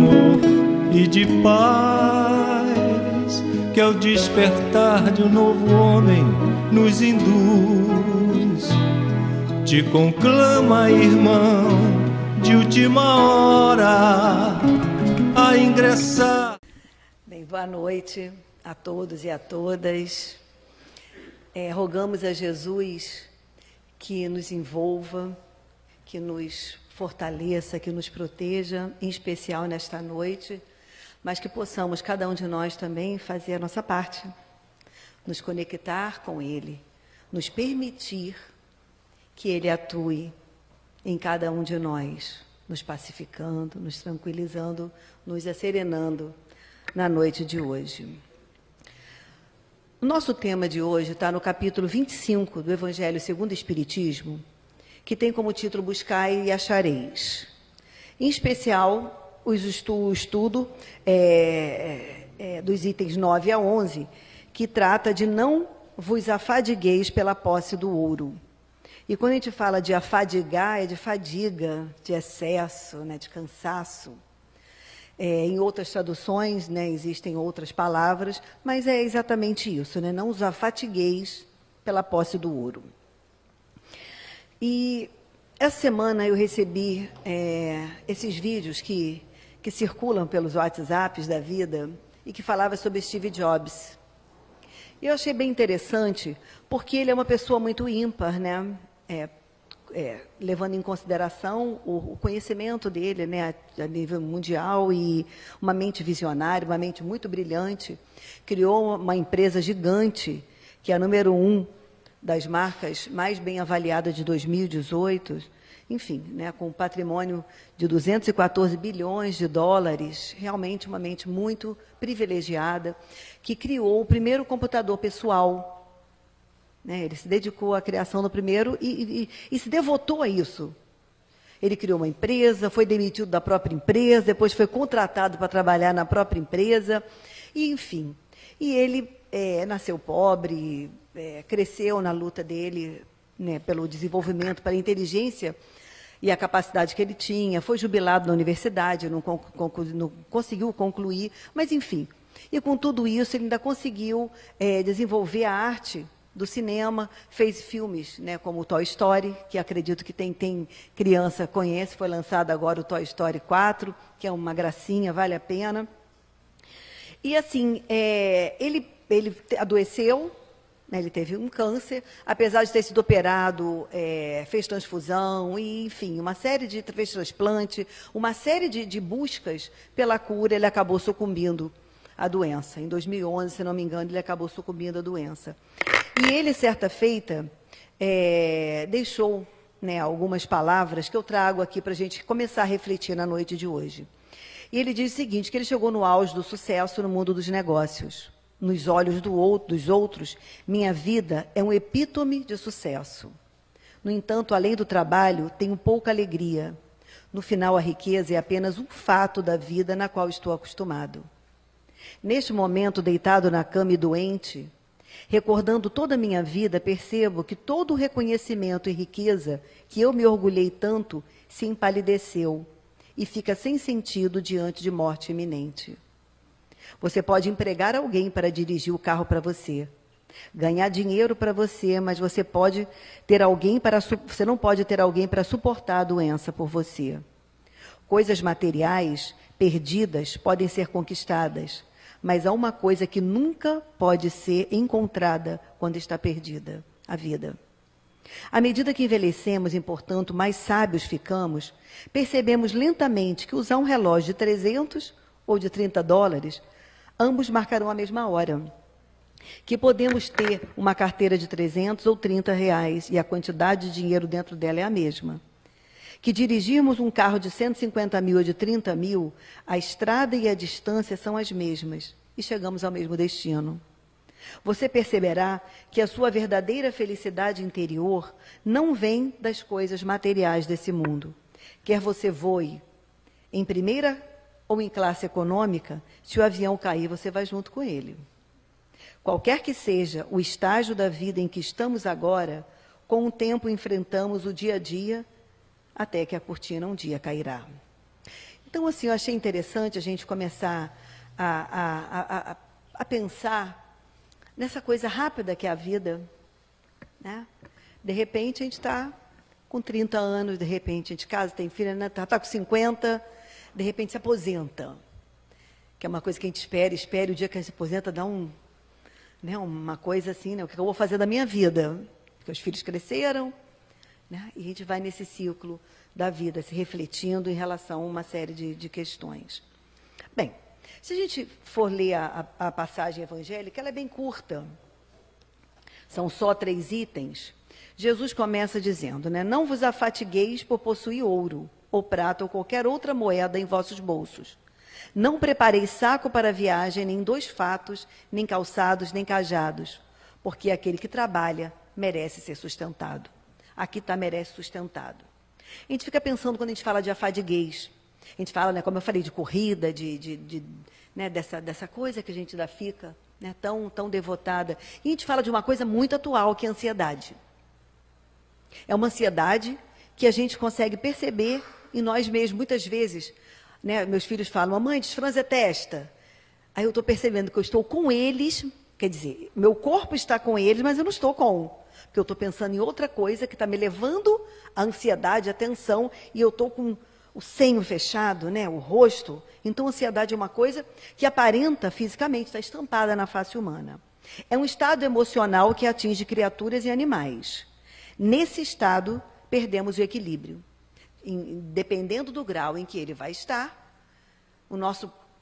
amor e de paz, que ao despertar de um novo homem nos induz. Te conclama, irmão, de última hora a ingressar. Bem, boa noite a todos e a todas. Rogamos a Jesus que nos envolva, que nos fortaleça, que nos proteja, em especial nesta noite, mas que possamos, cada um de nós também, fazer a nossa parte, nos conectar com Ele, nos permitir que Ele atue em cada um de nós, nos pacificando, nos tranquilizando, nos asserenando na noite de hoje. O nosso tema de hoje está no capítulo 25 do Evangelho segundo o Espiritismo, que tem como título Buscai e Achareis. Em especial, o estudo dos itens 9 a 11, que trata de não vos afadigueis pela posse do ouro. E quando a gente fala de afadigar, é de fadiga, de excesso, né, de cansaço. Em outras traduções, né, existem outras palavras, mas é exatamente isso, né, não os afatigueis pela posse do ouro. E essa semana eu recebi esses vídeos que circulam pelos WhatsApps da vida e que falava sobre Steve Jobs. E eu achei bem interessante, porque ele é uma pessoa muito ímpar, né? Levando em consideração o conhecimento dele, né, a nível mundial, e uma mente visionária, uma mente muito brilhante. Criou uma empresa gigante, que é a número 1 das marcas mais bem avaliadas de 2018, enfim, né, com um patrimônio de 214 bilhões de dólares, realmente uma mente muito privilegiada, que criou o primeiro computador pessoal. Ele se dedicou à criação do primeiro e se devotou a isso. Ele criou uma empresa, foi demitido da própria empresa, depois foi contratado para trabalhar na própria empresa, e, enfim. E ele nasceu pobre, cresceu na luta dele, né, pelo desenvolvimento, pela inteligência e a capacidade que ele tinha, foi jubilado na universidade, não conseguiu concluir, mas, enfim. E, com tudo isso, ele ainda conseguiu desenvolver a arte do cinema, fez filmes, né, como o Toy Story, que acredito que tem criança conhece, foi lançado agora o Toy Story 4, que é uma gracinha, vale a pena. E, assim, ele adoeceu, né, ele teve um câncer, apesar de ter sido operado, fez transfusão, e, enfim, fez transplante, uma série de buscas pela cura, ele acabou sucumbindo à doença. Em 2011, se não me engano, ele acabou sucumbindo à doença. E ele, certa feita, deixou, né, algumas palavras que eu trago aqui para a gente começar a refletir na noite de hoje. E ele diz o seguinte, que ele chegou no auge do sucesso no mundo dos negócios. Nos olhos dos outros, minha vida é um epítome de sucesso. No entanto, além do trabalho, tenho pouca alegria. No final, a riqueza é apenas um fato da vida na qual estou acostumado. Neste momento, deitado na cama e doente, recordando toda a minha vida, percebo que todo o reconhecimento e riqueza que eu me orgulhei tanto se empalideceu e fica sem sentido diante de morte iminente. Você pode empregar alguém para dirigir o carro para você, ganhar dinheiro para você, mas você não pode ter alguém para suportar a doença por você. Coisas materiais perdidas podem ser conquistadas, mas há uma coisa que nunca pode ser encontrada quando está perdida: a vida. À medida que envelhecemos e, portanto, mais sábios ficamos, percebemos lentamente que usar um relógio de 300 ou de 30 dólares, ambos marcarão a mesma hora. Que podemos ter uma carteira de 300 ou 30 reais e a quantidade de dinheiro dentro dela é a mesma. Que dirigirmos um carro de 150 mil ou de 30 mil, a estrada e a distância são as mesmas e chegamos ao mesmo destino. Você perceberá que a sua verdadeira felicidade interior não vem das coisas materiais desse mundo. Quer você voe em primeira ou em classe econômica, se o avião cair, você vai junto com ele. Qualquer que seja o estágio da vida em que estamos agora, com o tempo enfrentamos o dia a dia, até que a cortina um dia cairá. Então, assim, eu achei interessante a gente começar a pensar nessa coisa rápida que é a vida, né? De repente, a gente está com 30 anos, de repente a gente casa, tem filha, né? Tá com 50, de repente se aposenta. Que é uma coisa que a gente espera, o dia que a gente se aposenta dá né, uma coisa assim, né? O que eu vou fazer da minha vida? Porque os filhos cresceram, né? E a gente vai nesse ciclo da vida, se refletindo em relação a uma série de questões. Bem, se a gente for ler a passagem evangélica, ela é bem curta. São só 3 itens. Jesus começa dizendo, né? Não vos afatigueis por possuir ouro, ou prata, ou qualquer outra moeda em vossos bolsos. Não prepareis saco para a viagem, nem 2 fatos, nem calçados, nem cajados, porque aquele que trabalha merece ser sustentado. Aqui está merece sustentado. A gente fica pensando quando a gente fala de afadiguez. A gente fala, né, como eu falei, de corrida, né, dessa coisa que a gente ainda fica, né, tão devotada. E a gente fala de uma coisa muito atual, que é a ansiedade. É uma ansiedade que a gente consegue perceber em nós mesmos. Muitas vezes, né, meus filhos falam, mamãe, desfranze a testa. Aí eu estou percebendo que eu estou com eles, quer dizer, meu corpo está com eles, mas eu não estou com. Porque eu estou pensando em outra coisa que está me levando à ansiedade, à tensão, e eu estou com o senho fechado, né, o rosto. Então, a ansiedade é uma coisa que aparenta fisicamente, está estampada na face humana. É um estado emocional que atinge criaturas e animais. Nesse estado, perdemos o equilíbrio. Dependendo do grau em que ele vai estar,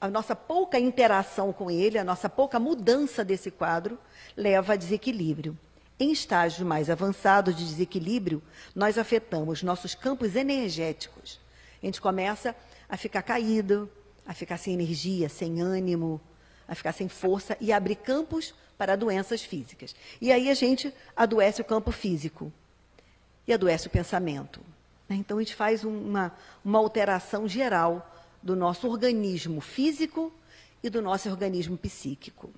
a nossa pouca interação com ele, a nossa pouca mudança desse quadro, leva a desequilíbrio. Em estágios mais avançados de desequilíbrio, nós afetamos nossos campos energéticos. A gente começa a ficar caído, a ficar sem energia, sem ânimo, a ficar sem força e abre campos para doenças físicas. E aí a gente adoece o campo físico e adoece o pensamento. Então, a gente faz uma alteração geral do nosso organismo físico e do nosso organismo psíquico.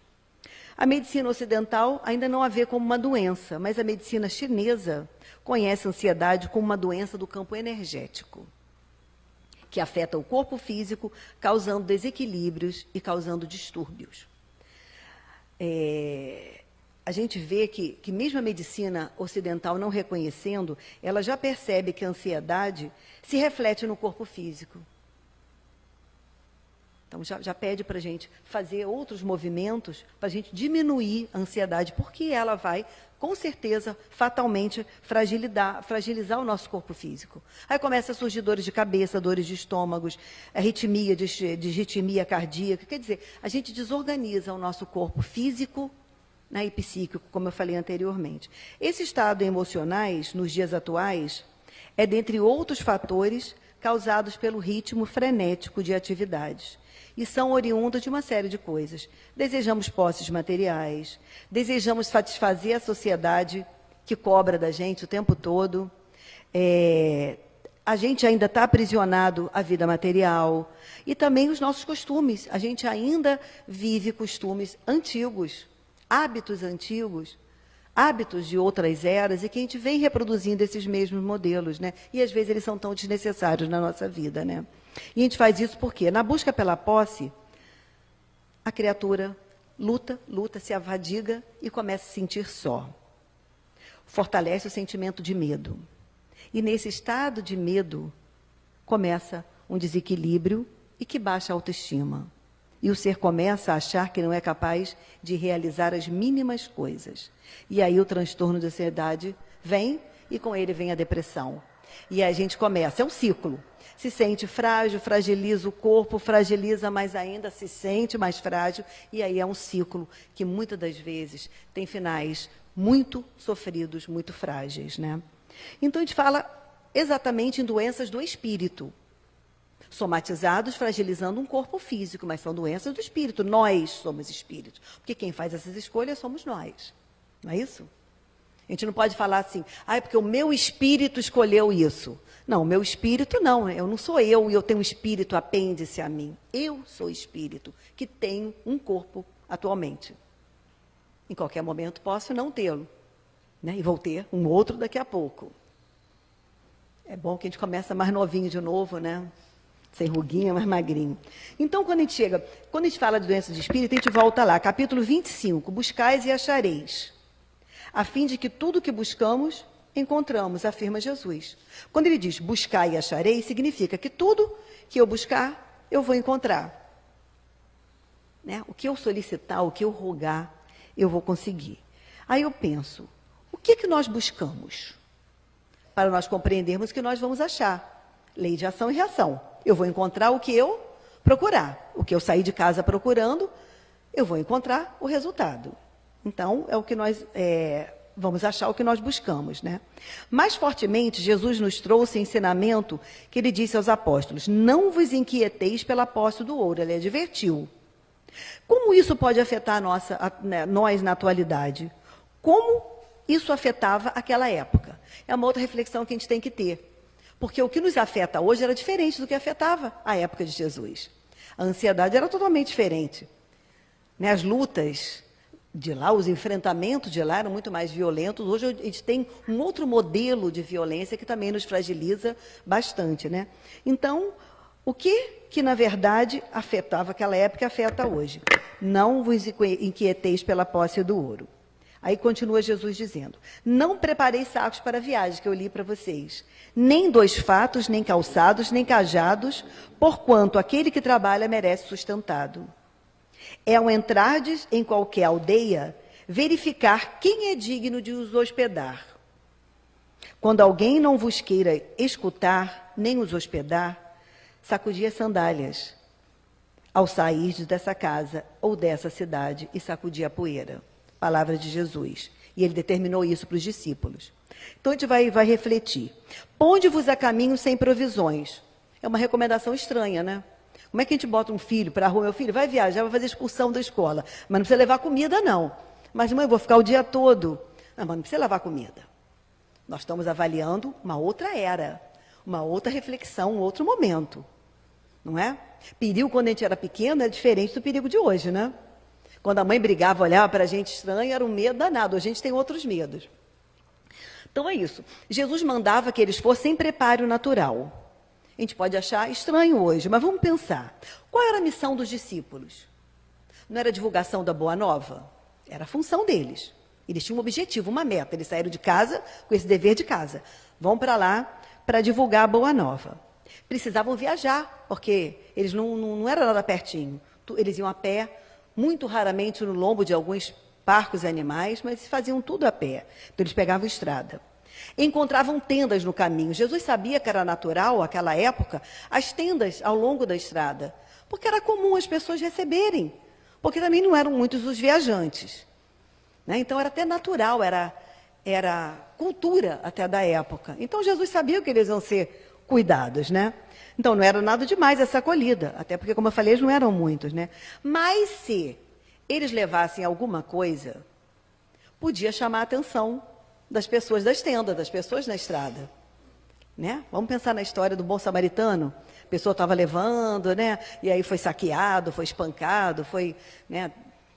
A medicina ocidental ainda não a vê como uma doença, mas a medicina chinesa conhece a ansiedade como uma doença do campo energético, que afeta o corpo físico, causando desequilíbrios e causando distúrbios. A gente vê que mesmo a medicina ocidental não reconhecendo, ela já percebe que a ansiedade se reflete no corpo físico. Então, já pede para a gente fazer outros movimentos para a gente diminuir a ansiedade, porque ela vai, com certeza, fatalmente fragilizar o nosso corpo físico. Aí começa a surgir dores de cabeça, dores de estômagos, arritmia, disritmia cardíaca. Quer dizer, a gente desorganiza o nosso corpo físico, né, e psíquico, como eu falei anteriormente. Esse estado emocionais, nos dias atuais, é, dentre outros fatores, causados pelo ritmo frenético de atividades. E são oriundos de uma série de coisas. Desejamos posses materiais, desejamos satisfazer a sociedade que cobra da gente o tempo todo. A gente ainda está aprisionado à vida material. E também os nossos costumes. A gente ainda vive costumes antigos, hábitos antigos, hábitos de outras eras, e que a gente vem reproduzindo esses mesmos modelos, né? E às vezes eles são tão desnecessários na nossa vida, né? E a gente faz isso porque, na busca pela posse, a criatura luta, se avadiga e começa a se sentir só. Fortalece o sentimento de medo. E nesse estado de medo, começa um desequilíbrio e que baixa a autoestima. E o ser começa a achar que não é capaz de realizar as mínimas coisas. E aí o transtorno de ansiedade vem e com ele vem a depressão. E aí a gente começa, é um ciclo. Se sente frágil, fragiliza o corpo, fragiliza mais ainda, se sente mais frágil. E aí é um ciclo que muitas das vezes tem finais muito sofridos, muito frágeis, né? Então a gente fala exatamente em doenças do espírito. Somatizados, fragilizando um corpo físico, mas são doenças do espírito. Nós somos espíritos. Porque quem faz essas escolhas somos nós. Não é isso? A gente não pode falar assim, é porque o meu espírito escolheu isso. Não, o meu espírito não, eu não sou eu e eu tenho um espírito apêndice a mim. Eu sou espírito, que tenho um corpo atualmente. Em qualquer momento posso não tê-lo, né? E vou ter um outro daqui a pouco. É bom que a gente começa mais novinho de novo, né? sem ruguinha, mas magrinho. Então, quando a gente fala de doença de espírito, a gente volta lá, capítulo 25, buscais e achareis, a fim de que tudo que buscamos, encontramos, afirma Jesus. Quando ele diz buscar e achareis, significa que tudo que eu buscar, eu vou encontrar. Né? O que eu solicitar, o que eu rogar, eu vou conseguir. Aí eu penso, o que nós buscamos? Para nós compreendermos o que nós vamos achar. Lei de ação e reação. Eu vou encontrar o que eu procurar. O que eu sair de casa procurando, eu vou encontrar o resultado. Então, é o que nós vamos achar, o que nós buscamos, né? Mais fortemente, Jesus nos trouxe ensinamento que ele disse aos apóstolos, não vos inquieteis pela posse do ouro. Ele advertiu. Como isso pode afetar nós na atualidade? Como isso afetava aquela época? É uma outra reflexão que a gente tem que ter. Porque o que nos afeta hoje era diferente do que afetava a época de Jesus. A ansiedade era totalmente diferente. Né? As lutas de lá, os enfrentamentos de lá eram muito mais violentos. Hoje a gente tem um outro modelo de violência que também nos fragiliza bastante. Né? Então, o que na verdade afetava aquela época afeta hoje? Não vos inquieteis pela posse do ouro. Aí continua Jesus dizendo, não preparei sacos para a viagem, que eu li para vocês, nem 2 fatos, nem calçados, nem cajados, porquanto aquele que trabalha merece sustentado. É ao entrardes em qualquer aldeia, verificar quem é digno de os hospedar. Quando alguém não vos queira escutar, nem os hospedar, sacudi as sandálias, ao sair dessa casa ou dessa cidade, e sacudi a poeira. Palavra de Jesus. E ele determinou isso para os discípulos. Então, a gente vai refletir. Ponde-vos a caminho sem provisões. É uma recomendação estranha, né? Como é que a gente bota um filho para a rua? Meu filho vai viajar, vai fazer excursão da escola. Mas não precisa levar comida, não. Mas, mãe, eu vou ficar o dia todo. Não, mas não precisa levar comida. Nós estamos avaliando uma outra era, uma outra reflexão, um outro momento. Não é? Perigo, quando a gente era pequeno, é diferente do perigo de hoje, né? Quando a mãe brigava, olhava para a gente estranho, era um medo danado. A gente tem outros medos. Então, é isso. Jesus mandava que eles fossem em preparo natural. A gente pode achar estranho hoje, mas vamos pensar. Qual era a missão dos discípulos? Não era a divulgação da Boa Nova? Era a função deles. Eles tinham um objetivo, uma meta. Eles saíram de casa com esse dever de casa. Vão para lá para divulgar a Boa Nova. Precisavam viajar, porque eles não era nada pertinho. Eles iam a pé, muito raramente no lombo de alguns parcos animais, mas faziam tudo a pé. Então, eles pegavam estrada. Encontravam tendas no caminho. Jesus sabia que era natural, naquela época, as tendas ao longo da estrada, porque era comum as pessoas receberem, porque também não eram muitos os viajantes. Né? Então, era até natural, era cultura até da época. Então, Jesus sabia que eles iam ser cuidados, né? Então, não era nada demais essa acolhida, até porque, como eu falei, eles não eram muitos, né? Mas se eles levassem alguma coisa, podia chamar a atenção das pessoas das tendas, das pessoas na estrada. Né? Vamos pensar na história do bom samaritano. A pessoa estava levando, né? E aí foi saqueado, foi espancado, né?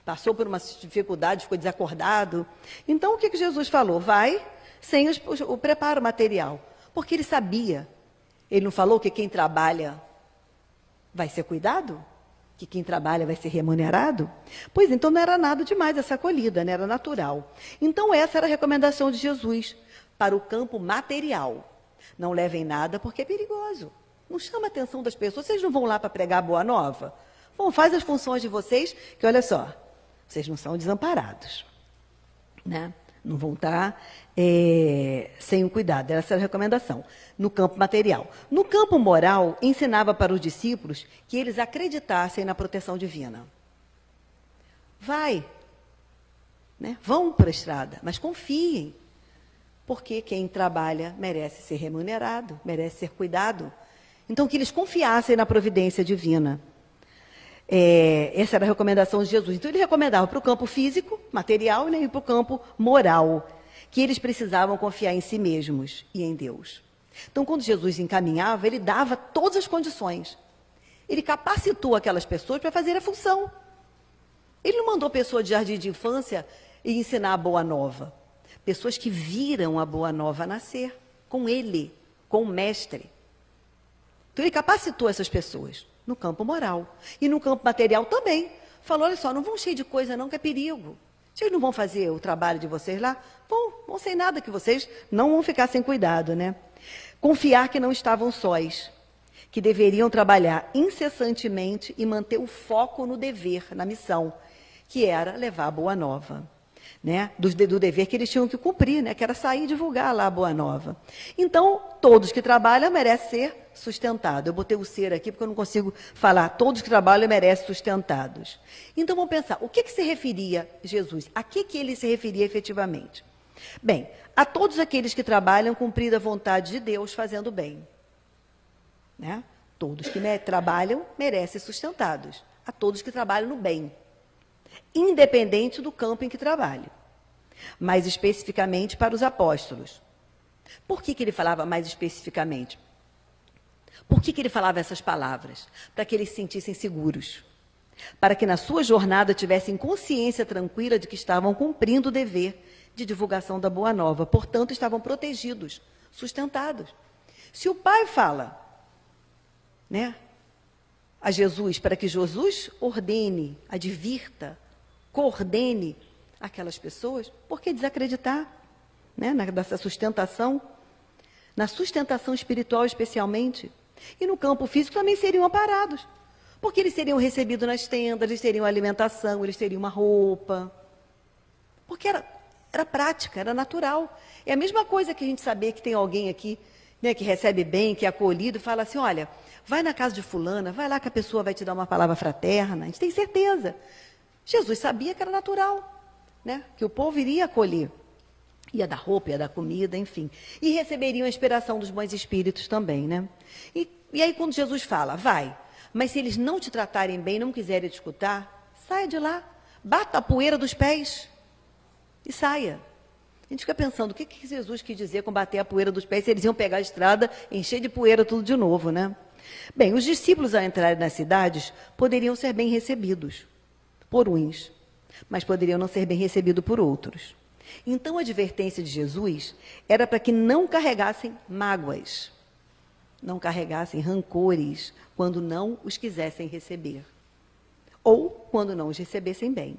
Passou por uma dificuldade, ficou desacordado. Então, o que Jesus falou? Vai sem o preparo material, porque ele sabia. Ele não falou que quem trabalha vai ser cuidado? Que quem trabalha vai ser remunerado? Pois então não era nada demais essa acolhida, né? Era natural. Então essa era a recomendação de Jesus para o campo material. Não levem nada porque é perigoso. Não chama a atenção das pessoas. Vocês não vão lá para pregar a Boa Nova? Bom, faz as funções de vocês, que olha só, vocês não são desamparados. Né? Não vão estar sem o cuidado. Essa era a recomendação. No campo material. No campo moral, ensinava para os discípulos que eles acreditassem na proteção divina. Vai. Né? Vão para a estrada, mas confiem. Porque quem trabalha merece ser remunerado, merece ser cuidado. Então, que eles confiassem na providência divina. Essa era a recomendação de Jesus. Então, ele recomendava para o campo físico, material, né, e para o campo moral, que eles precisavam confiar em si mesmos e em Deus. Então, quando Jesus encaminhava, ele dava todas as condições. Ele capacitou aquelas pessoas para fazer a função. Ele não mandou pessoa de jardim de infância e ensinar a Boa Nova. Pessoas que viram a Boa Nova nascer com ele, com o mestre. Então ele capacitou essas pessoas no campo moral e no campo material também. Falou, olha só, não vão cheio de coisa não, que é perigo. Vocês não vão fazer o trabalho de vocês lá? Vão sem nada, que vocês não vão ficar sem cuidado, né? Confiar que não estavam sós, que deveriam trabalhar incessantemente e manter o foco no dever, na missão, que era levar a boa nova. Né, do dever que eles tinham que cumprir, né, que era sair e divulgar lá a boa nova. Então, todos que trabalham merecem ser sustentados. Eu botei o ser aqui porque eu não consigo falar. Todos que trabalham merecem sustentados. Então, vamos pensar, o que se referia Jesus? A que ele se referia efetivamente? Bem, a todos aqueles que trabalham cumprindo a vontade de Deus, fazendo bem. Né? Todos que trabalham merecem sustentados. A todos que trabalham no bem. Independente do campo em que trabalhe. Mais especificamente para os apóstolos. Por que ele falava mais especificamente? Por que ele falava essas palavras? Para que eles se sentissem seguros. Para que na sua jornada tivessem consciência tranquila de que estavam cumprindo o dever de divulgação da boa nova. Portanto, estavam protegidos, sustentados. Se o Pai fala, né, a Jesus, para que Jesus ordene, advirta, coordene aquelas pessoas, por que desacreditar, né, nessa sustentação? Na sustentação espiritual, especialmente. E no campo físico também seriam amparados, porque eles seriam recebidos nas tendas, eles teriam alimentação, eles teriam uma roupa. Porque era prática, era natural. É a mesma coisa que a gente saber que tem alguém aqui, né, que recebe bem, que é acolhido, e fala assim, olha, vai na casa de fulana, vai lá que a pessoa vai te dar uma palavra fraterna. A gente tem certeza. Jesus sabia que era natural, né, que o povo iria acolher. Ia dar roupa, ia dar comida, enfim. E receberiam a inspiração dos bons espíritos também, né? E aí quando Jesus fala, vai, mas se eles não te tratarem bem, não quiserem te escutar, saia de lá, bata a poeira dos pés e saia. A gente fica pensando, o que Jesus quis dizer com bater a poeira dos pés, se eles iam pegar a estrada, encher de poeira tudo de novo, né? Bem, os discípulos ao entrarem nas cidades poderiam ser bem recebidos por uns, mas poderiam não ser bem recebidos por outros. Então, a advertência de Jesus era para que não carregassem mágoas, não carregassem rancores, quando não os quisessem receber, ou quando não os recebessem bem.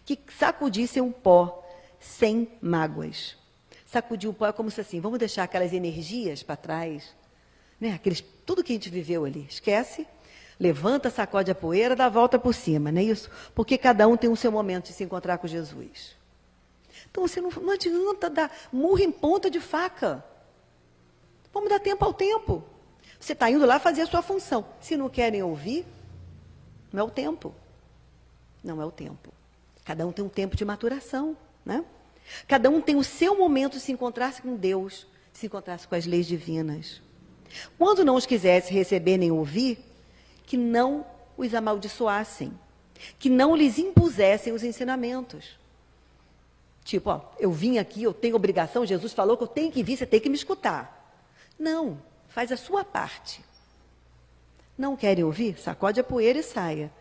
Que sacudissem o pó sem mágoas. Sacudir o pó é como se assim, vamos deixar aquelas energias para trás, né? Tudo que a gente viveu ali, esquece, levanta, sacode a poeira, dá a volta por cima, não é isso? Porque cada um tem o seu momento de se encontrar com Jesus. Então, você não adianta dar murro em ponta de faca. Vamos dar tempo ao tempo. Você está indo lá fazer a sua função. Se não querem ouvir, não é o tempo. Não é o tempo. Cada um tem um tempo de maturação, né? Cada um tem o seu momento de se encontrar com Deus, de se encontrar com as leis divinas. Quando não os quisesse receber nem ouvir, que não os amaldiçoassem, que não lhes impusessem os ensinamentos. Tipo, ó, eu vim aqui, eu tenho obrigação, Jesus falou que eu tenho que vir, você tem que me escutar. Não, faz a sua parte. Não querem ouvir? Sacode a poeira e saia.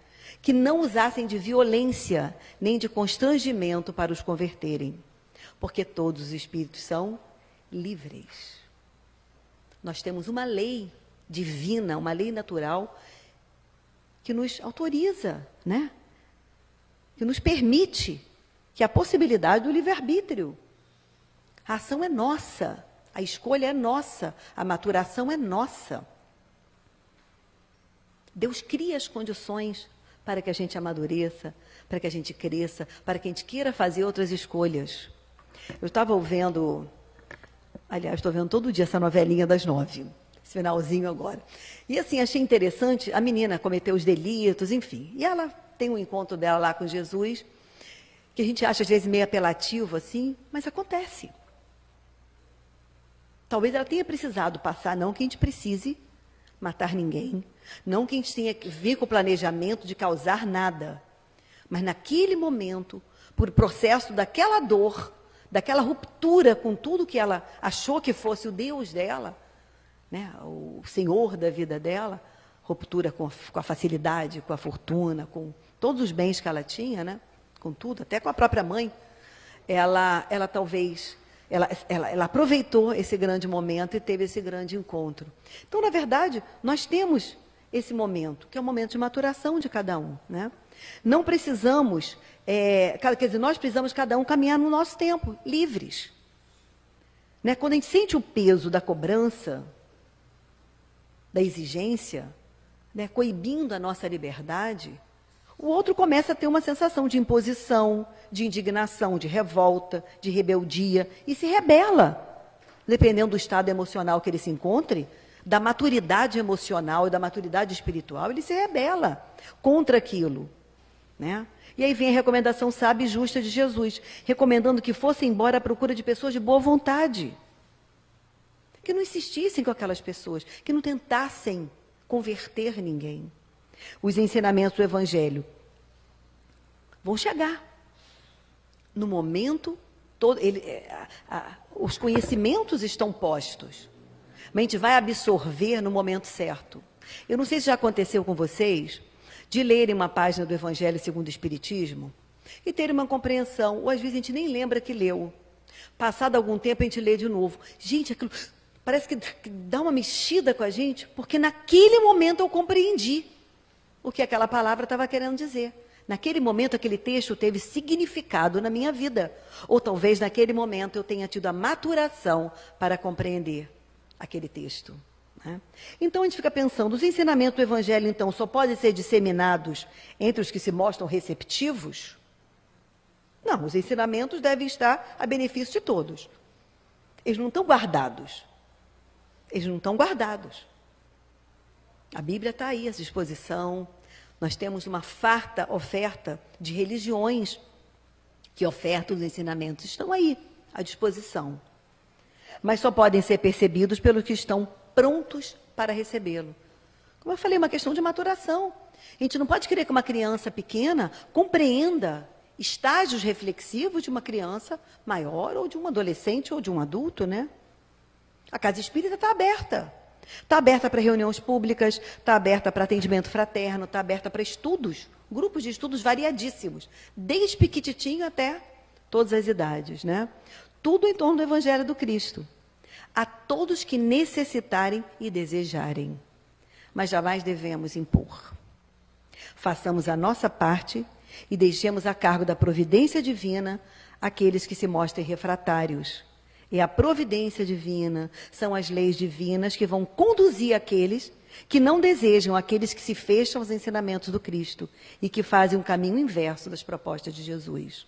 Que não usassem de violência, nem de constrangimento para os converterem. Porque todos os espíritos são livres. Nós temos uma lei divina, uma lei natural, que nos autoriza, né? Que nos permite que a possibilidade do livre-arbítrio. A ação é nossa, a escolha é nossa, a maturação é nossa. Deus cria as condições para que a gente amadureça, para que a gente cresça, para que a gente queira fazer outras escolhas. Eu estava vendo, aliás, estou vendo todo dia essa novelinha das 9, esse finalzinho agora. E assim, achei interessante, a menina cometeu os delitos, enfim. E ela tem um encontro dela lá com Jesus, que a gente acha às vezes meio apelativo assim, mas acontece. Talvez ela tenha precisado passar, não que a gente precise matar ninguém, não que a gente tenha que vir com o planejamento de causar nada, mas naquele momento, por processo daquela dor, daquela ruptura com tudo que ela achou que fosse o Deus dela, né, o Senhor da vida dela, ruptura com a facilidade, com a fortuna, com todos os bens que ela tinha, né? Com tudo, até com a própria mãe, ela talvez ela aproveitou esse grande momento e teve esse grande encontro. Então, na verdade, nós temos esse momento, que é o momento de maturação de cada um, né? Não precisamos, quer dizer, nós precisamos cada um caminhar no nosso tempo, livres. Né? Quando a gente sente o peso da cobrança, da exigência, né, coibindo a nossa liberdade, o outro começa a ter uma sensação de imposição, de indignação, de revolta, de rebeldia, e se rebela, dependendo do estado emocional que ele se encontre, da maturidade emocional e da maturidade espiritual, ele se rebela contra aquilo. Né? E aí vem a recomendação sábia e justa de Jesus, recomendando que fossem embora à procura de pessoas de boa vontade, que não insistissem com aquelas pessoas, que não tentassem converter ninguém. Os ensinamentos do Evangelho vão chegar. No momento, os conhecimentos estão postos, mas a gente vai absorver no momento certo. Eu não sei se já aconteceu com vocês, de lerem uma página do Evangelho segundo o Espiritismo e terem uma compreensão, ou às vezes a gente nem lembra que leu. Passado algum tempo a gente lê de novo. Gente, aquilo parece que dá uma mexida com a gente, porque naquele momento eu compreendi o que aquela palavra estava querendo dizer. Naquele momento, aquele texto teve significado na minha vida. Ou talvez naquele momento eu tenha tido a maturação para compreender aquele texto. Né? Então a gente fica pensando, os ensinamentos do Evangelho, então, só podem ser disseminados entre os que se mostram receptivos? Não, os ensinamentos devem estar a benefício de todos. Eles não estão guardados. Eles não estão guardados. A Bíblia está aí à disposição. Nós temos uma farta oferta de religiões que ofertam os ensinamentos. Estão aí à disposição. Mas só podem ser percebidos pelos que estão prontos para recebê-lo. Como eu falei, é uma questão de maturação. A gente não pode querer que uma criança pequena compreenda estágios reflexivos de uma criança maior ou de um adolescente ou de um adulto, né? A casa espírita está aberta. Está aberta para reuniões públicas, está aberta para atendimento fraterno, está aberta para estudos, grupos de estudos variadíssimos, desde pequititinho até todas as idades, né? Tudo em torno do Evangelho do Cristo. A todos que necessitarem e desejarem. Mas jamais devemos impor. Façamos a nossa parte e deixemos a cargo da providência divina aqueles que se mostrem refratários. É a providência divina, são as leis divinas que vão conduzir aqueles que não desejam, aqueles que se fecham aos ensinamentos do Cristo e que fazem um caminho inverso das propostas de Jesus.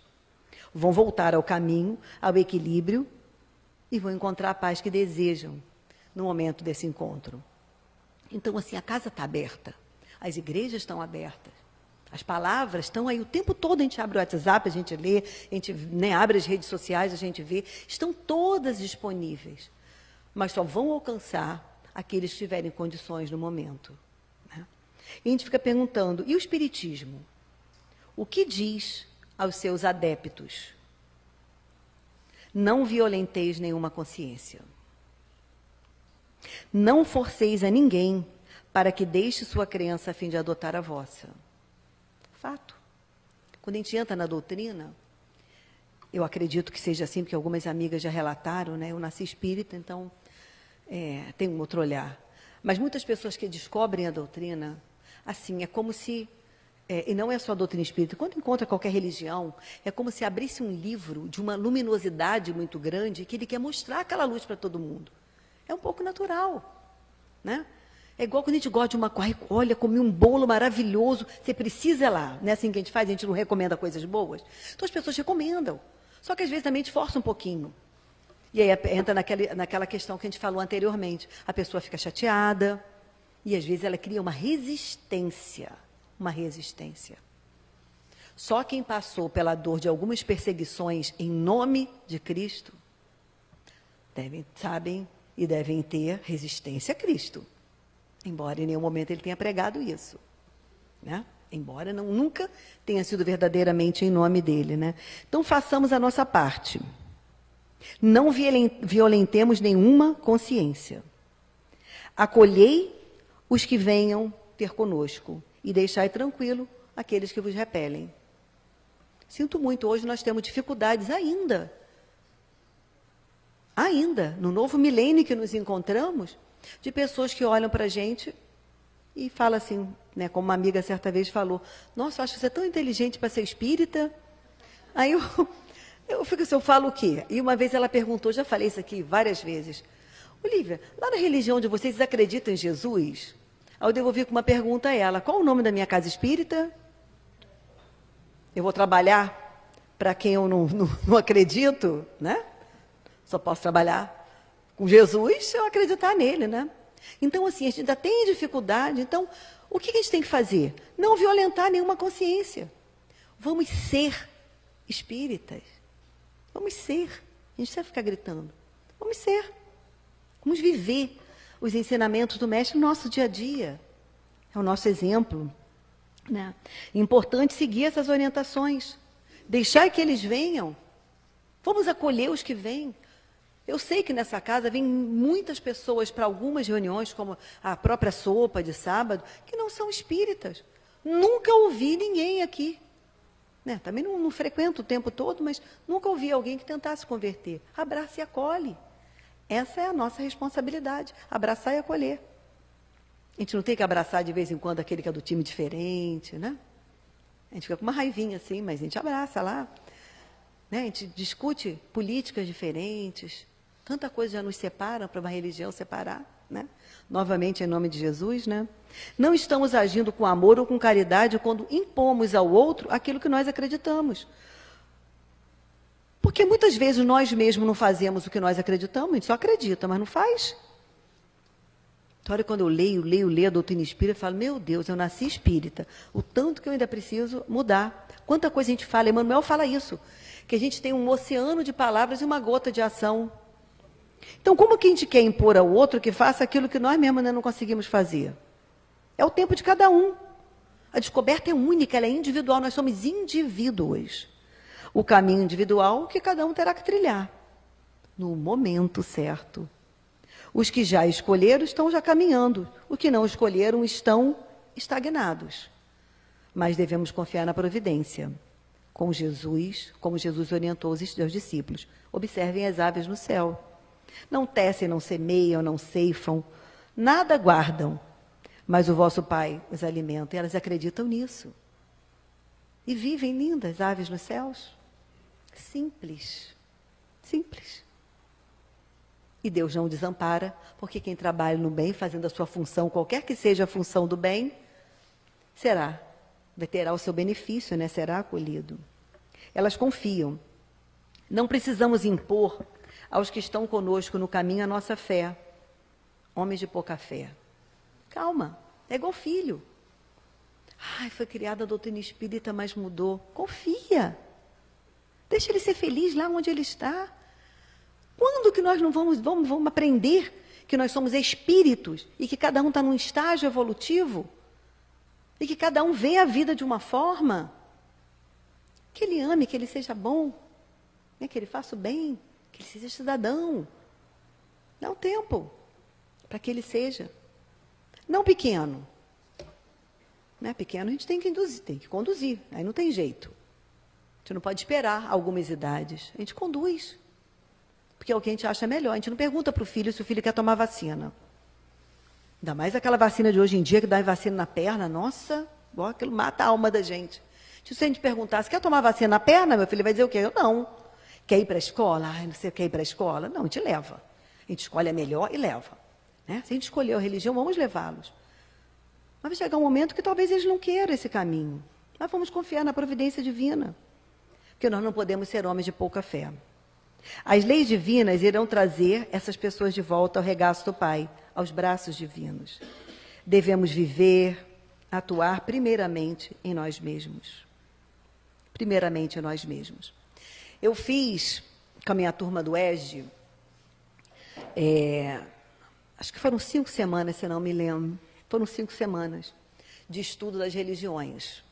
Vão voltar ao caminho, ao equilíbrio e vão encontrar a paz que desejam no momento desse encontro. Então, assim, a casa está aberta, as igrejas estão abertas. As palavras estão aí o tempo todo, a gente abre o WhatsApp, a gente lê, a gente, né, abre as redes sociais, a gente vê, estão todas disponíveis, mas só vão alcançar aqueles que tiverem condições no momento. Né? E a gente fica perguntando, e o Espiritismo? O que diz aos seus adeptos? Não violenteis nenhuma consciência. Não forceis a ninguém para que deixe sua crença a fim de adotar a vossa. Fato. Quando a gente entra na doutrina, eu acredito que seja assim, porque algumas amigas já relataram, né? Eu nasci espírita, então tem um outro olhar. Mas muitas pessoas que descobrem a doutrina, assim, é como se, e não é só a doutrina espírita, quando encontra qualquer religião, é como se abrisse um livro de uma luminosidade muito grande, que ele quer mostrar aquela luz para todo mundo. É um pouco natural, né? É igual quando a gente gosta de uma coisa, olha, comi um bolo maravilhoso, você precisa ir lá. Não é assim que a gente faz, a gente não recomenda coisas boas. Então as pessoas recomendam, só que às vezes também a gente força um pouquinho. E aí entra naquela questão que a gente falou anteriormente. A pessoa fica chateada e às vezes ela cria uma resistência. Uma resistência. Só quem passou pela dor de algumas perseguições em nome de Cristo, sabem e devem ter resistência a Cristo. Embora em nenhum momento ele tenha pregado isso, né? Embora nunca tenha sido verdadeiramente em nome dele, né? Então façamos a nossa parte. Não violentemos nenhuma consciência. Acolhei os que venham ter conosco e deixai tranquilo aqueles que vos repelem. Sinto muito, hoje nós temos dificuldades ainda ainda, no novo milênio que nos encontramos, de pessoas que olham para a gente e falam assim, né, como uma amiga certa vez falou, nossa, eu acho que você é tão inteligente para ser espírita. Aí eu fico assim, eu falo o quê? E uma vez ela perguntou, já falei isso aqui várias vezes, Olívia, lá na religião de vocês acreditam em Jesus? Aí eu devolvi com uma pergunta a ela, qual o nome da minha casa espírita? Eu vou trabalhar para quem eu não acredito, né? Só posso trabalhar com Jesus se eu acreditar nele, né? Então, assim, a gente ainda tem dificuldade. Então, o que a gente tem que fazer? Não violentar nenhuma consciência. Vamos ser espíritas. Vamos ser. A gente não precisa ficar gritando. Vamos ser. Vamos viver os ensinamentos do Mestre no nosso dia a dia. É o nosso exemplo, né? É importante seguir essas orientações. Deixar que eles venham. Vamos acolher os que vêm. Eu sei que nessa casa vêm muitas pessoas para algumas reuniões, como a própria sopa de sábado, que não são espíritas. Nunca ouvi ninguém aqui. Né? Também não frequento o tempo todo, mas nunca ouvi alguém que tentasse converter. Abraça e acolhe. Essa é a nossa responsabilidade, abraçar e acolher. A gente não tem que abraçar de vez em quando aquele que é do time diferente, né? A gente fica com uma raivinha assim, mas a gente abraça lá. Né? A gente discute políticas diferentes. Tanta coisa já nos separa para uma religião separar. Né? Novamente, em nome de Jesus. Né? Não estamos agindo com amor ou com caridade quando impomos ao outro aquilo que nós acreditamos. Porque muitas vezes nós mesmos não fazemos o que nós acreditamos, a gente só acredita, mas não faz. Então, olha, quando eu leio a doutrina espírita, eu falo, meu Deus, eu nasci espírita, o tanto que eu ainda preciso mudar. Quanta coisa a gente fala, Emmanuel fala isso, que a gente tem um oceano de palavras e uma gota de ação. Então, como que a gente quer impor ao outro que faça aquilo que nós mesmos ainda não conseguimos fazer? É o tempo de cada um. A descoberta é única, ela é individual, nós somos indivíduos. O caminho individual que cada um terá que trilhar, no momento certo. Os que já escolheram estão já caminhando, os que não escolheram estão estagnados. Mas devemos confiar na providência, com Jesus, como Jesus orientou os seus discípulos. Observem as aves no céu. Não tecem, não semeiam, não ceifam, nada guardam, mas o vosso Pai os alimenta, e elas acreditam nisso. E vivem lindas aves nos céus. Simples, simples. E Deus não desampara, porque quem trabalha no bem, fazendo a sua função, qualquer que seja a função do bem, terá o seu benefício, né? Será acolhido. Elas confiam. Não precisamos impor aos que estão conosco no caminho a nossa fé. Homens de pouca fé. Calma, é igual filho. Ai, foi criada a doutrina espírita, mas mudou. Confia. Deixa ele ser feliz lá onde ele está. Quando que nós não vamos aprender que nós somos espíritos e que cada um está num estágio evolutivo e que cada um vê a vida de uma forma que ele ame, que ele seja bom, né? Que ele faça o bem, que ele seja cidadão. Dá um tempo para que ele seja. Não pequeno. Né? Pequeno a gente tem que conduzir, aí não tem jeito. A gente não pode esperar algumas idades. A gente conduz. Porque é o que a gente acha melhor. A gente não pergunta para o filho se o filho quer tomar vacina. Ainda mais aquela vacina de hoje em dia, que dá vacina na perna. Nossa, aquilo mata a alma da gente. Se a gente perguntasse, quer tomar vacina na perna, meu filho vai dizer o quê? Eu não. Quer ir para a escola? Ai, não sei, quer ir para a escola? Não, a gente leva. A gente escolhe a melhor e leva. Né? Se a gente escolheu a religião, vamos levá-los. Mas vai chegar um momento que talvez eles não queiram esse caminho. Mas vamos confiar na providência divina. Porque nós não podemos ser homens de pouca fé. As leis divinas irão trazer essas pessoas de volta ao regaço do Pai, aos braços divinos. Devemos viver, atuar primeiramente em nós mesmos. Primeiramente em nós mesmos. Eu fiz com a minha turma do ESG, acho que foram 5 semanas, se não me lembro, foram 5 semanas de estudo das religiões.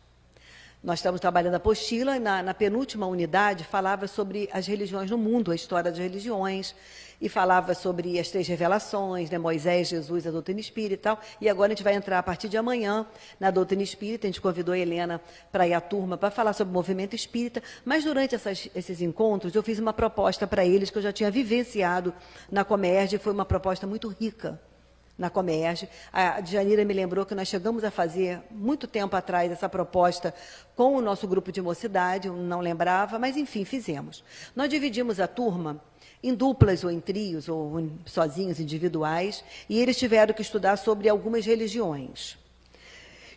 Nós estamos trabalhando a apostila, e na penúltima unidade falava sobre as religiões no mundo, a história das religiões, e falava sobre as 3 revelações, né, Moisés, Jesus, a doutrina espírita e tal. E agora a gente vai entrar, a partir de amanhã, na doutrina espírita. A gente convidou a Helena para ir à turma para falar sobre o movimento espírita, mas durante esses encontros eu fiz uma proposta para eles que eu já tinha vivenciado na Comerge, foi uma proposta muito rica na Comerge. A Djanira me lembrou que nós chegamos a fazer, muito tempo atrás, essa proposta com o nosso grupo de mocidade, eu não lembrava, mas enfim, fizemos. Nós dividimos a turma em duplas ou em trios, ou sozinhos, individuais, e eles tiveram que estudar sobre algumas religiões.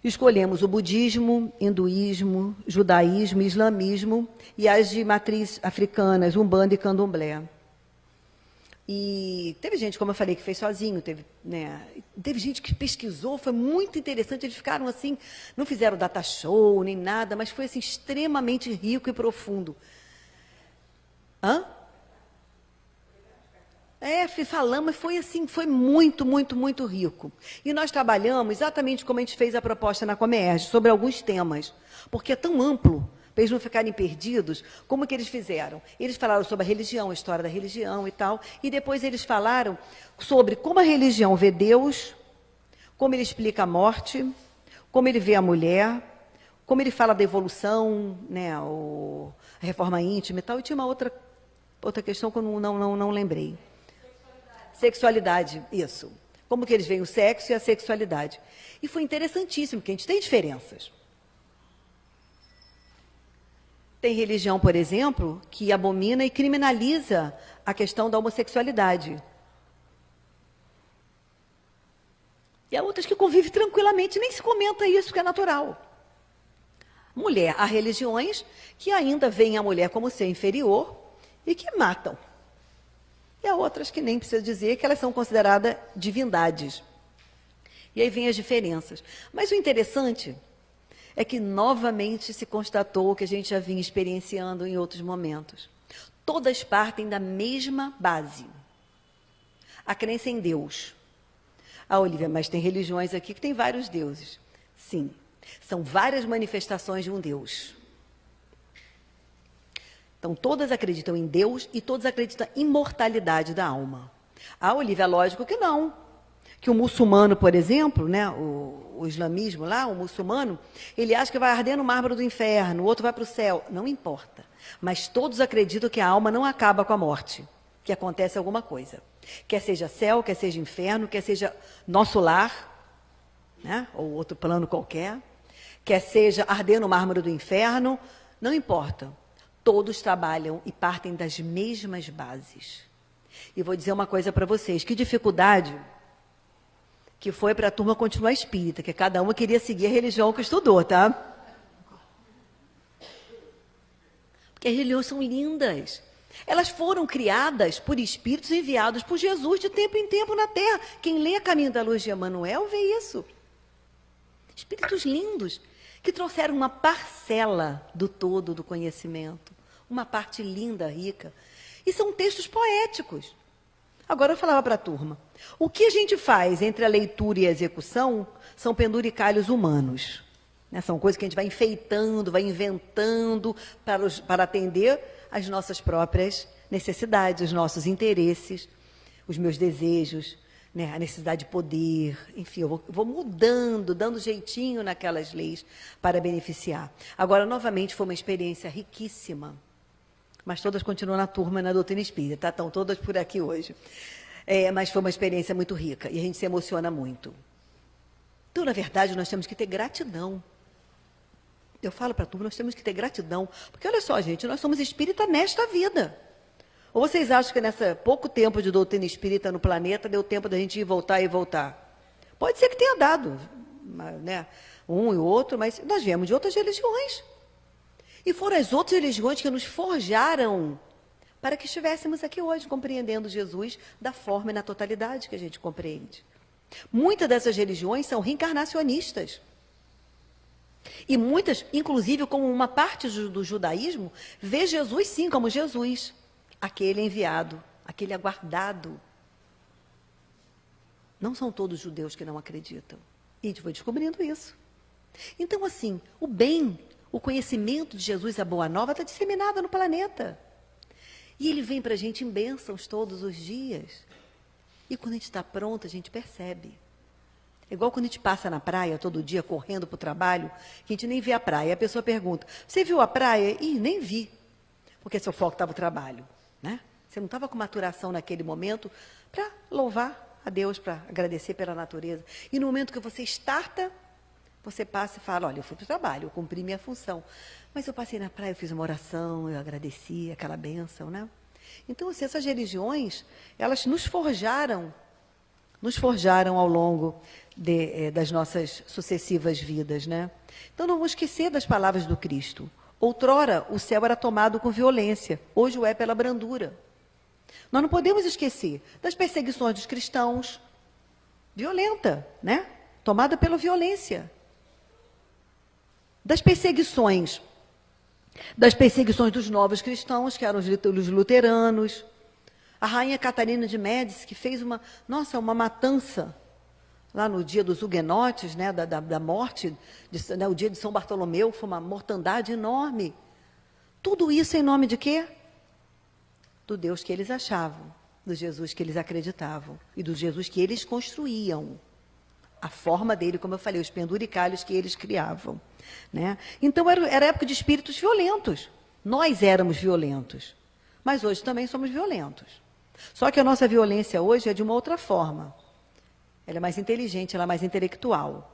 Escolhemos o budismo, hinduísmo, judaísmo, islamismo e as de matriz africanas, umbanda e candomblé. E teve gente, como eu falei, que fez sozinho, teve gente que pesquisou, foi muito interessante, eles ficaram assim, não fizeram data show nem nada, mas foi assim, extremamente rico e profundo. Hã? Falamos, foi assim, foi muito, muito, muito rico. E nós trabalhamos exatamente como a gente fez a proposta na Comerge, sobre alguns temas, porque é tão amplo, para eles não ficarem perdidos. Como que eles fizeram? Eles falaram sobre a religião, a história da religião e tal, e depois eles falaram sobre como a religião vê Deus, como ele explica a morte, como ele vê a mulher, como ele fala da evolução, né, a reforma íntima e tal, e tinha uma outra questão que eu não lembrei. Sexualidade, isso. Como que eles veem o sexo e a sexualidade. E foi interessantíssimo, porque a gente tem diferenças. Tem religião, por exemplo, que abomina e criminaliza a questão da homossexualidade. E há outras que convivem tranquilamente, nem se comenta isso, porque é natural. Há religiões que ainda veem a mulher como ser inferior e que matam. E há outras que nem precisa dizer que elas são consideradas divindades. E aí vem as diferenças. Mas o interessante é que novamente se constatou o que a gente já vinha experienciando em outros momentos. Todas partem da mesma base. A crença em Deus. Olivia, mas tem religiões aqui que tem vários deuses. Sim, são várias manifestações de um Deus. Então, todas acreditam em Deus e todas acreditam em imortalidade da alma. Olivia, lógico que não. Que o muçulmano, por exemplo, né, o islamismo lá, o muçulmano, ele acha que vai arder no mármore do inferno, o outro vai para o céu. Não importa. Mas todos acreditam que a alma não acaba com a morte, que acontece alguma coisa. Quer seja céu, quer seja inferno, quer seja nosso lar, né, ou outro plano qualquer, quer seja arder no mármore do inferno, não importa. Todos trabalham e partem das mesmas bases. E vou dizer uma coisa para vocês, que dificuldade que foi para a turma continuar espírita, que cada uma queria seguir a religião que estudou, tá? Porque as religiões são lindas. Elas foram criadas por espíritos enviados por Jesus de tempo em tempo na Terra. Quem lê Caminho da Luz de Emmanuel vê isso. Espíritos lindos, que trouxeram uma parcela do todo do conhecimento. Uma parte linda, rica. E são textos poéticos. Agora eu falava para a turma. O que a gente faz entre a leitura e a execução são penduricalhos humanos. Né? São coisas que a gente vai enfeitando, vai inventando para atender às nossas próprias necessidades, os nossos interesses, os meus desejos, né? A necessidade de poder. Enfim, eu vou mudando, dando jeitinho naquelas leis para beneficiar. Agora, novamente, foi uma experiência riquíssima. Mas todas continuam na turma, na doutrina espírita, tá? Estão todas por aqui hoje. Mas foi uma experiência muito rica e a gente se emociona muito. Então, na verdade, nós temos que ter gratidão. Eu falo para a turma, nós temos que ter gratidão. Porque, olha só, gente, nós somos espírita nesta vida. Ou vocês acham que nesse pouco tempo de doutrina espírita no planeta, deu tempo da gente ir voltar e voltar? Pode ser que tenha dado, né, um e outro, mas nós viemos de outras religiões. E foram as outras religiões que nos forjaram para que estivéssemos aqui hoje, compreendendo Jesus da forma e na totalidade que a gente compreende. Muitas dessas religiões são reencarnacionistas. E muitas, inclusive, como uma parte do judaísmo, vê Jesus, sim, como Jesus, aquele enviado, aquele aguardado. Não são todos judeus que não acreditam. E a gente foi descobrindo isso. Então, assim, o bem, O conhecimento de Jesus, a Boa Nova, está disseminado no planeta. E ele vem para a gente em bênçãos todos os dias. E quando a gente está pronto, a gente percebe. É igual quando a gente passa na praia todo dia, correndo para o trabalho, que a gente nem vê a praia. A pessoa pergunta, você viu a praia? Ih, nem vi. Porque seu foco estava no trabalho, né? Você não estava com maturação naquele momento para louvar a Deus, para agradecer pela natureza. E no momento que você starta, você passa e fala, olha, eu fui para o trabalho, eu cumpri minha função. Mas eu passei na praia, eu fiz uma oração, eu agradeci aquela bênção, né? Então, assim, essas religiões, elas nos forjaram ao longo das nossas sucessivas vidas, né? Então, não vamos esquecer das palavras do Cristo. Outrora, o céu era tomado com violência, hoje o é pela brandura. Nós não podemos esquecer das perseguições dos cristãos, violenta, né? Tomada pela violência. Das perseguições dos novos cristãos, que eram os luteranos. A rainha Catarina de Médici, que fez uma matança lá no dia dos huguenotes, né, da morte, né, o dia de São Bartolomeu, foi uma mortandade enorme. Tudo isso em nome de quê? Do Deus que eles achavam, do Jesus que eles acreditavam e do Jesus que eles construíam. A forma dele, como eu falei, os penduricalhos que eles criavam, né? Então, era época de espíritos violentos. Nós éramos violentos, mas hoje também somos violentos. Só que a nossa violência hoje é de uma outra forma. Ela é mais inteligente, ela é mais intelectual.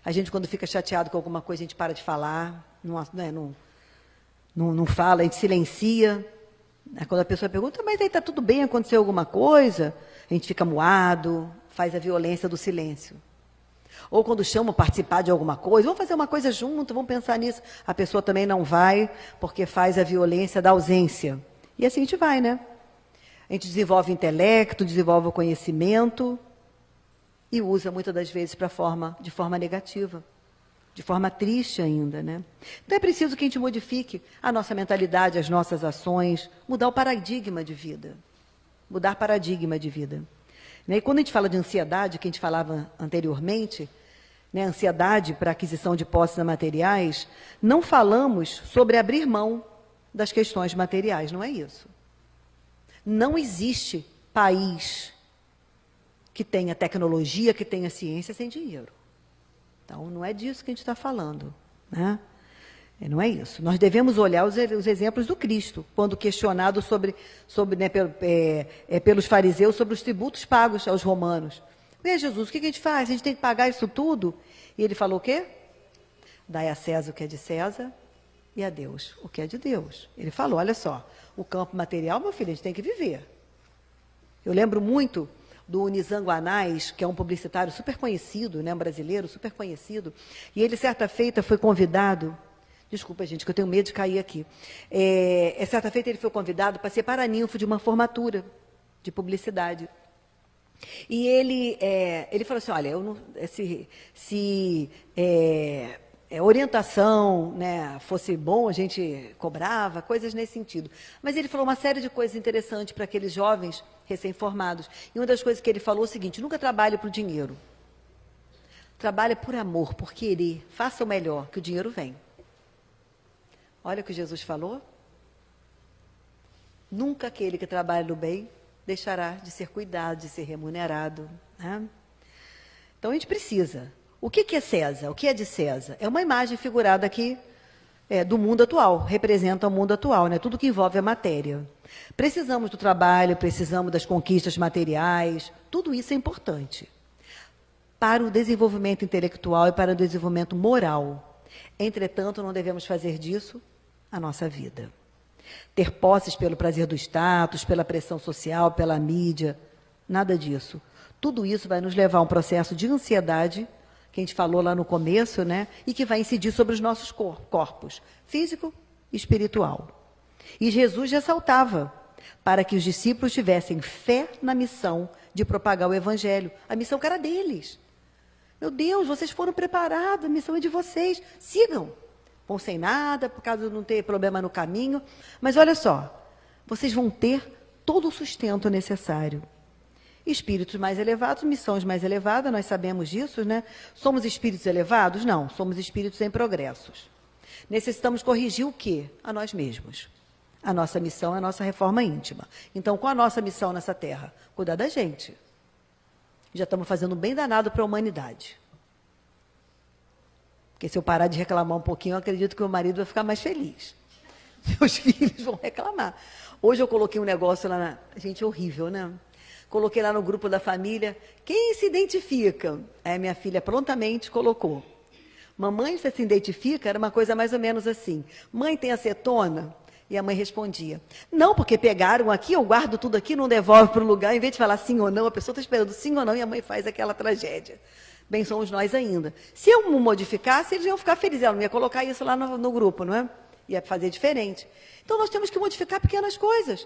A gente, quando fica chateado com alguma coisa, a gente para de falar, não fala, a gente silencia. Quando a pessoa pergunta, mas aí está tudo bem, aconteceu alguma coisa? A gente fica moado, faz a violência do silêncio. Ou quando chamam participar de alguma coisa, vamos fazer uma coisa junto, vamos pensar nisso. A pessoa também não vai, porque faz a violência da ausência. E assim a gente vai, né? A gente desenvolve o intelecto, desenvolve o conhecimento e usa muitas das vezes de forma negativa, de forma triste ainda, né? Então é preciso que a gente modifique a nossa mentalidade, as nossas ações, mudar o paradigma de vida. Mudar paradigma de vida. E quando a gente fala de ansiedade, que a gente falava anteriormente, né, ansiedade para aquisição de posses materiais, não falamos sobre abrir mão das questões materiais, não é isso. Não existe país que tenha tecnologia, que tenha ciência sem dinheiro. Então, não é disso que a gente está falando, né? Não é isso. Nós devemos olhar os exemplos do Cristo, quando questionado né, pelos fariseus sobre os tributos pagos aos romanos. Vê, Jesus, o que a gente faz? A gente tem que pagar isso tudo? E ele falou o quê? Dai a César o que é de César e a Deus o que é de Deus. Ele falou, olha só, o campo material, meu filho, a gente tem que viver. Eu lembro muito do Nizam Guanais, que é um publicitário super conhecido, né, um brasileiro super conhecido, e ele, certa feita, foi convidado... Desculpa, gente, que eu tenho medo de cair aqui. Certa feita ele foi convidado para ser paraninfo de uma formatura de publicidade. E ele falou assim, olha, se orientação, né, fosse bom, a gente cobrava, coisas nesse sentido. Mas ele falou uma série de coisas interessantes para aqueles jovens recém-formados. E uma das coisas que ele falou é o seguinte, nunca trabalhe por dinheiro. Trabalhe por amor, por querer. Faça o melhor, que o dinheiro vem. Olha o que Jesus falou. Nunca aquele que trabalha no bem deixará de ser cuidado, de ser remunerado, né? Então, a gente precisa. O que é César? O que é de César? É uma imagem figurada aqui do mundo atual, representa o mundo atual, né? Tudo que envolve a matéria. Precisamos do trabalho, precisamos das conquistas materiais, tudo isso é importante para o desenvolvimento intelectual e para o desenvolvimento moral. Entretanto, não devemos fazer disso a nossa vida. Ter posses pelo prazer do status, pela pressão social, pela mídia, nada disso. Tudo isso vai nos levar a um processo de ansiedade, que a gente falou lá no começo, né? E que vai incidir sobre os nossos corpos, físico e espiritual. E Jesus ressaltava para que os discípulos tivessem fé na missão de propagar o Evangelho. A missão que era deles. Meu Deus, vocês foram preparados, a missão é de vocês. Sigam. Vão sem nada, por causa de não ter problema no caminho. Mas olha só, vocês vão ter todo o sustento necessário. Espíritos mais elevados, missões mais elevadas, nós sabemos disso, né? Somos espíritos elevados? Não, somos espíritos em progressos. Necessitamos corrigir o quê? A nós mesmos. A nossa missão é a nossa reforma íntima. Então, qual a nossa missão nessa terra? Cuidar da gente. Já estamos fazendo um bem danado para a humanidade. Porque se eu parar de reclamar um pouquinho, eu acredito que o meu marido vai ficar mais feliz. Meus filhos vão reclamar. Hoje eu coloquei um negócio lá na... Gente, é horrível, né? Coloquei lá no grupo da família. Quem se identifica? Aí a minha filha prontamente colocou. Mamãe, você se identifica? Era uma coisa mais ou menos assim. Mãe, tem acetona? E a mãe respondia, não, porque pegaram aqui, eu guardo tudo aqui, não devolvo para o lugar. Em vez de falar sim ou não, a pessoa está esperando sim ou não e a mãe faz aquela tragédia. Bem, somos nós ainda. Se eu modificasse, eles iam ficar felizes. Ela não ia colocar isso lá no grupo, não é? Ia fazer diferente. Então, nós temos que modificar pequenas coisas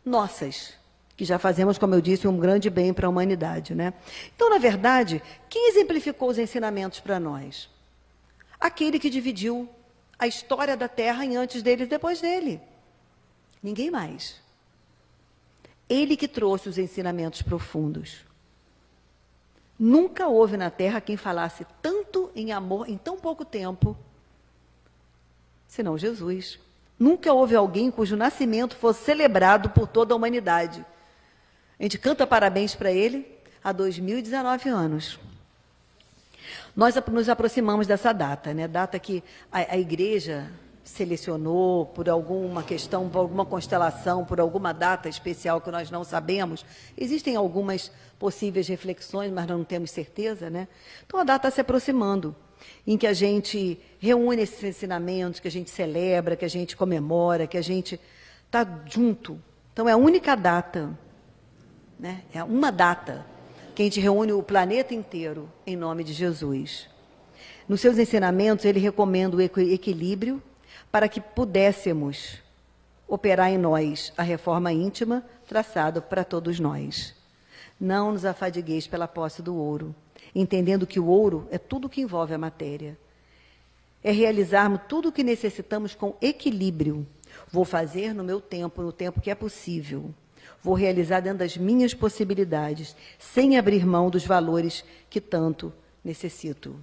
nossas, que já fazemos, como eu disse, um grande bem para a humanidade, né? Então, na verdade, quem exemplificou os ensinamentos para nós? Aquele que dividiu a história da Terra em antes dele e depois dele. Ninguém mais. Ele que trouxe os ensinamentos profundos. Nunca houve na Terra quem falasse tanto em amor em tão pouco tempo, senão Jesus. Nunca houve alguém cujo nascimento fosse celebrado por toda a humanidade. A gente canta parabéns para ele há 2019 anos. Nós nos aproximamos dessa data, né? Data que a igreja selecionou por alguma questão, por alguma constelação, por alguma data especial que nós não sabemos. Existem algumas possíveis reflexões, mas não temos certeza, né? Então a data está se aproximando, em que a gente reúne esses ensinamentos, que a gente celebra, que a gente comemora, que a gente está junto. Então é a única data, né? É uma data que a gente reúne o planeta inteiro em nome de Jesus. Nos seus ensinamentos, ele recomenda o equilíbrio para que pudéssemos operar em nós a reforma íntima traçada para todos nós. Não nos afadigueis pela posse do ouro, entendendo que o ouro é tudo que envolve a matéria. É realizarmos tudo o que necessitamos com equilíbrio. Vou fazer no meu tempo, no tempo que é possível. Vou realizar dentro das minhas possibilidades, sem abrir mão dos valores que tanto necessito.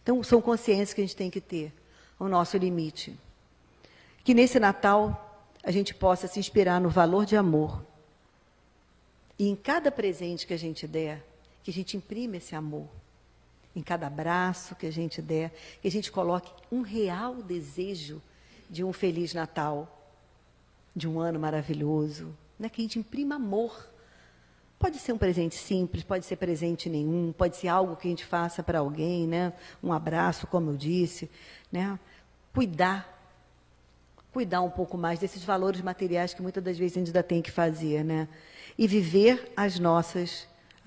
Então, são consciências que a gente tem que ter, o nosso limite. Que nesse Natal a gente possa se inspirar no valor de amor. E em cada presente que a gente der, que a gente imprima esse amor. Em cada abraço que a gente der, que a gente coloque um real desejo de um Feliz Natal, de um ano maravilhoso, né? Que a gente imprima amor. Pode ser um presente simples, pode ser presente nenhum, pode ser algo que a gente faça para alguém, né? Um abraço, como eu disse, né? Cuidar um pouco mais desses valores materiais que muitas das vezes a gente ainda tem que fazer, né? E viver a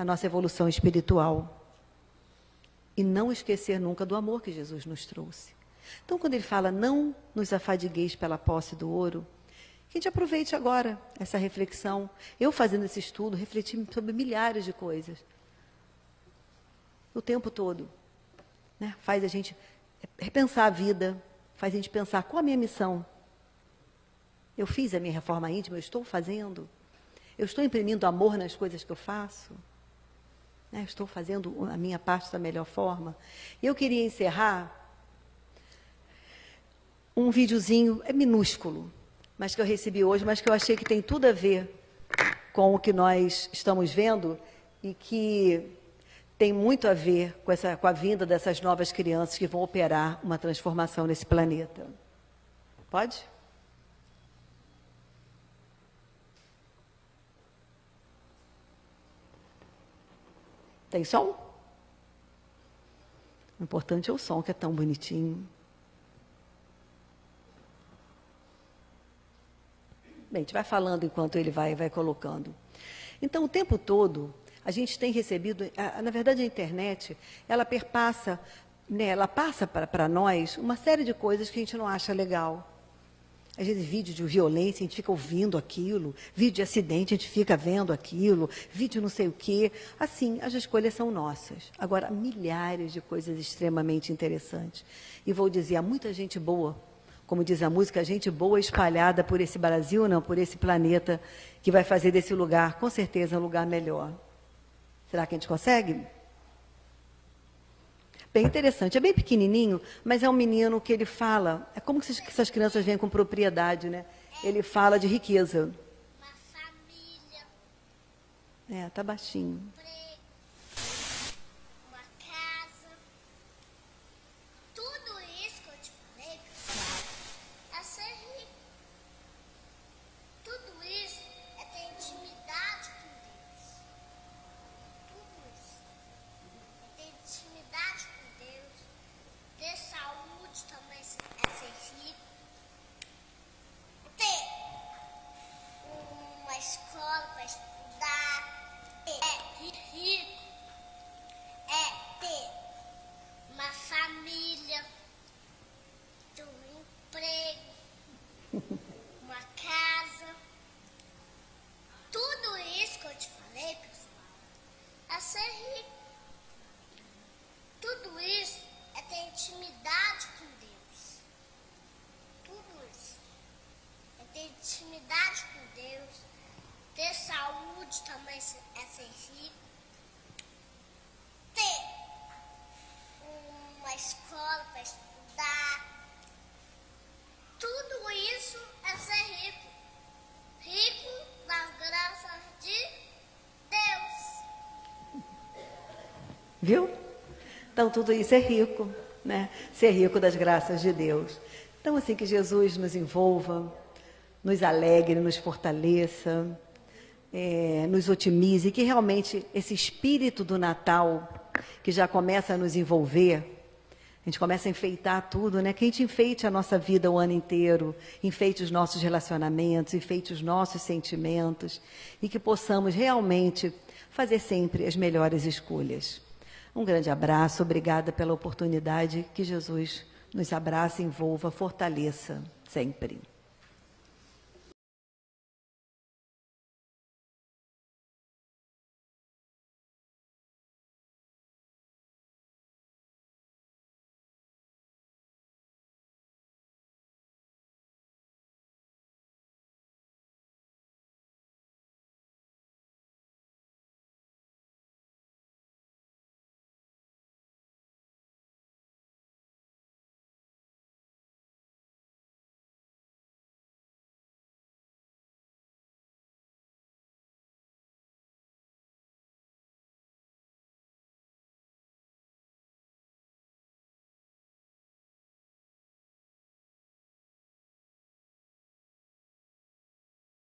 nossa evolução espiritual. E não esquecer nunca do amor que Jesus nos trouxe. Então, quando ele fala, não nos afadigueis pela posse do ouro, que a gente aproveite agora essa reflexão. Eu, fazendo esse estudo, refleti sobre milhares de coisas. O tempo todo. Né? Faz a gente repensar a vida, faz a gente pensar, qual a minha missão? Eu fiz a minha reforma íntima, eu estou fazendo? Eu estou imprimindo amor nas coisas que eu faço? Né? Estou fazendo a minha parte da melhor forma? E eu queria encerrar um videozinho, é minúsculo, mas que eu recebi hoje, mas que eu achei que tem tudo a ver com o que nós estamos vendo e que tem muito a ver com a vinda dessas novas crianças que vão operar uma transformação nesse planeta. Pode? Tem som? O importante é o som, que é tão bonitinho. Bem, a gente vai falando enquanto ele vai colocando. Então, o tempo todo, a gente tem recebido... Na verdade, a internet, ela perpassa, né, ela passa para nós uma série de coisas que a gente não acha legal. Às vezes, vídeo de violência, a gente fica ouvindo aquilo. Vídeo de acidente, a gente fica vendo aquilo. Vídeo não sei o quê. Assim, as escolhas são nossas. Agora, milhares de coisas extremamente interessantes. E vou dizer, há muita gente boa, como diz a música, gente boa espalhada por esse Brasil, não, por esse planeta, que vai fazer desse lugar, com certeza, um lugar melhor. Será que a gente consegue? Bem interessante. É bem pequenininho, mas é um menino que ele fala... É como que essas crianças vêm com propriedade, né? Ele fala de riqueza. Uma família. Tá baixinho. Uma casa. Tudo isso que eu te falei, pessoal, é ser rico. Tudo isso é ter intimidade com Deus. Tudo isso é ter intimidade com Deus. Ter saúde também é ser rico. Ter uma escola para estudar. É rico. É ter uma família, ter um emprego, uma casa. Tudo isso que eu te falei, pessoal, é ser rico. Tudo isso é ter intimidade com Deus. Tudo isso é ter intimidade com Deus. Ter saúde também é ser rico. Ter uma escola para estudar. Tudo isso é ser rico. Rico nas graças de Deus. Viu? Então, tudo isso é rico, né? Ser rico das graças de Deus. Então, assim, que Jesus nos envolva, nos alegre, nos fortaleça, nos otimize, que realmente esse espírito do Natal, que já começa a nos envolver, a gente começa a enfeitar tudo, né? Que a gente enfeite a nossa vida o ano inteiro, enfeite os nossos relacionamentos, enfeite os nossos sentimentos, e que possamos realmente fazer sempre as melhores escolhas. Um grande abraço, obrigada pela oportunidade, que Jesus nos abrace, envolva, fortaleça sempre.